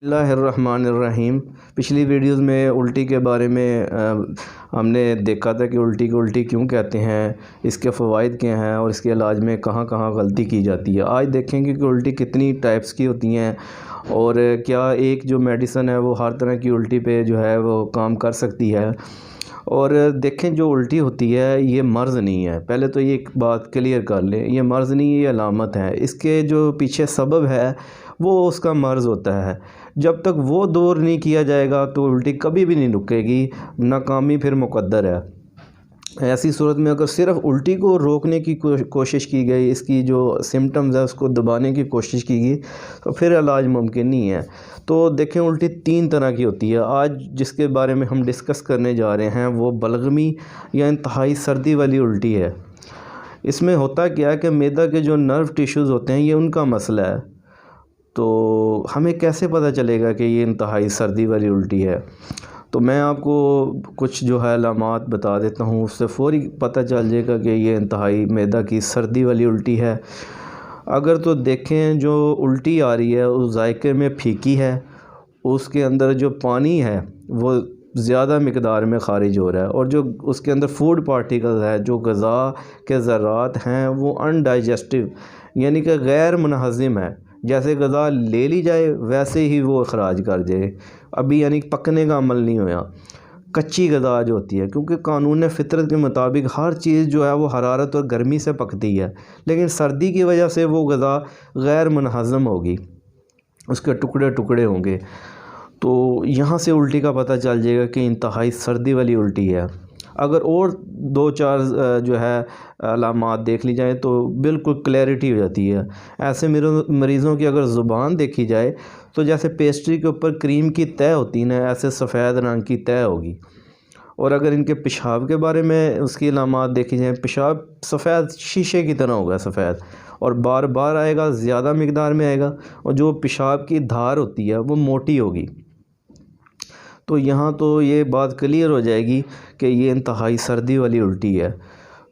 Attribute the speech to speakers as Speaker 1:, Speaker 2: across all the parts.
Speaker 1: बिस्मिल्लाहिर्रहमानिर्रहीम। पिछली वीडियोज़ में उल्टी के बारे में हमने देखा था कि उल्टी को उल्टी क्यों कहते हैं, इसके फ़वाइद क्या हैं और इसके इलाज में कहाँ कहाँ गलती की जाती है। आज देखेंगे कि उल्टी कितनी टाइप्स की होती हैं और क्या एक जो मेडिसन है वो हर तरह की उल्टी पे जो है वो काम कर सकती है। और देखें, जो उल्टी होती है ये मर्ज़ नहीं है। पहले तो ये एक बात क्लियर कर लें, ये मर्ज़ नहीं, ये अलामत है। इसके जो पीछे सबब है वो उसका मर्ज़ होता है। जब तक वो दूर नहीं किया जाएगा तो उल्टी कभी भी नहीं रुकेगी, नाकामी फिर मुक़द्दर है। ऐसी सूरत में अगर सिर्फ़ उल्टी को रोकने की कोशिश की गई, इसकी जो सिम्टम्स है उसको दबाने की कोशिश की गई, तो फिर इलाज मुमकिन नहीं है। तो देखें, उल्टी 3 तरह की होती है। आज जिसके बारे में हम डिस्कस करने जा रहे हैं वो बलगमी या इंतहाई सर्दी वाली उल्टी है। इसमें होता क्या है कि मैदा के जो नर्व टिश्यूज़ होते हैं ये उनका मसला है। तो हमें कैसे पता चलेगा कि ये इंतहाई सर्दी वाली उल्टी है? तो मैं आपको कुछ जो है अलामात बता देता हूँ, उससे फ़ौरी पता चल जाएगा कि ये इंतहाई मैदा की सर्दी वाली उल्टी है। अगर तो देखें, जो उल्टी आ रही है उस जायके में फीकी है, उसके अंदर जो पानी है वो ज़्यादा मिकदार में ख़ारिज हो रहा है, और जो उसके अंदर फूड पार्टिकल्स है, जो ग़ज़ा के ज़रात हैं, वो अनडाइजेस्टिव यानी कि गैर मुनहज़िम है। जैसे ग़ज़ा ले ली जाए वैसे ही वो अखराज कर जाए, अभी यानी पकने का अमल नहीं होया। कच्ची ग़ज़ा जो होती है, क्योंकि कानून फ़ितरत के मुताबिक हर चीज़ जो है वो हरारत और गर्मी से पकती है, लेकिन सर्दी की वजह से वो ग़ज़ा गैर मुनहज़म होगी, उसके टुकड़े टुकड़े होंगे। तो यहाँ से उल्टी का पता चल जाएगा कि इंतहाई सर्दी वाली उल्टी है। अगर और 2-4 जो है अलामात देख ली जाए तो बिल्कुल क्लैरिटी हो जाती है। ऐसे मरीज़ों की अगर ज़ुबान देखी जाए तो जैसे पेस्ट्री के ऊपर क्रीम की तह होती है ना, ऐसे सफ़ेद रंग की तह होगी। और अगर इनके पेशाब के बारे में उसकी अलामात देखी जाए, पेशाब सफ़ेद शीशे की तरह होगा, सफ़ेद, और बार बार आएगा, ज़्यादा मिकदार में आएगा, और जो पेशाब की धार होती है वो मोटी होगी। तो यहाँ तो ये बात क्लियर हो जाएगी कि ये इंतहाई सर्दी वाली उल्टी है।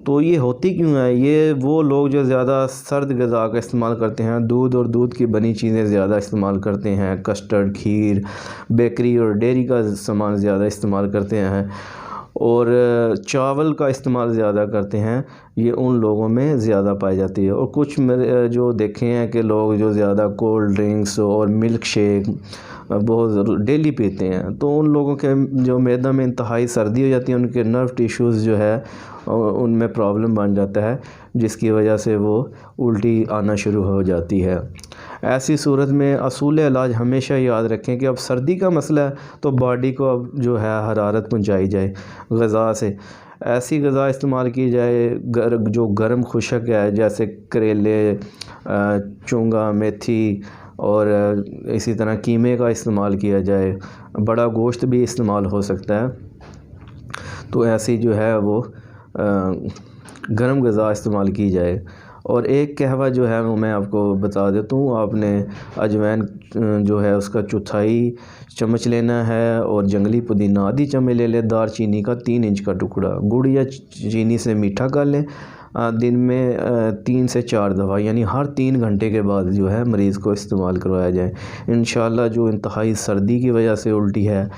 Speaker 1: तो ये होती क्यों है? ये वो लोग जो ज़्यादा सर्द ग़ज़ा का इस्तेमाल करते हैं, दूध और दूध की बनी चीज़ें ज़्यादा इस्तेमाल करते हैं, कस्टर्ड, खीर, बेकरी और डेयरी का सामान ज़्यादा इस्तेमाल करते हैं, और चावल का इस्तेमाल ज़्यादा करते हैं, ये उन लोगों में ज़्यादा पाई जाती है। और कुछ जो देखे हैं कि लोग जो ज़्यादा कोल्ड ड्रिंक्स और मिल्क शेक बहुत डेली पीते हैं, तो उन लोगों के जो मैदा में इंतहाई सर्दी हो जाती है, उनके नर्व टिश्यूज़ जो है उनमें प्रॉब्लम बन जाता है, जिसकी वजह से वो उल्टी आना शुरू हो जाती है। ऐसी सूरत में असूल इलाज हमेशा याद रखें कि अब सर्दी का मसला है तो बॉडी को अब जो है हरारत पहुंचाई जाए ग़ज़ा से। ऐसी ग़ज़ा इस्तेमाल की जाए जो गर्म खुशक है, जैसे करेले, चूंगा, मेथी, और इसी तरह कीमे का इस्तेमाल किया जाए। बड़ा गोश्त भी इस्तेमाल हो सकता है। तो ऐसी जो है वो गर्म ग़ज़ा इस्तेमाल की जाए। और एक कहवा जो है वो मैं आपको बता देता हूँ, आपने अजवाइन जो है उसका 1/4 चम्मच लेना है, और जंगली पुदीना आधी चम्मच ले लें, दार चीनी का 3 इंच का टुकड़ा, गुड़ या चीनी से मीठा कर लें। दिन में 3 से 4 दफ़ा, यानी हर 3 घंटे के बाद जो है मरीज़ को इस्तेमाल करवाया जाए। इंशाअल्लाह जो इंतहाई सर्दी की वजह से उल्टी है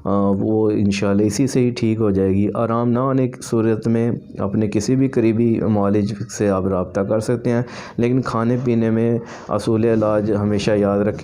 Speaker 1: वो इंशाअल्लाह इसी से ही ठीक हो जाएगी। आराम ना आने की सूरत में अपने किसी भी करीबी मुआलिज से आप रब्ता कर सकते हैं, लेकिन खाने पीने में असूल इलाज हमेशा याद रखें।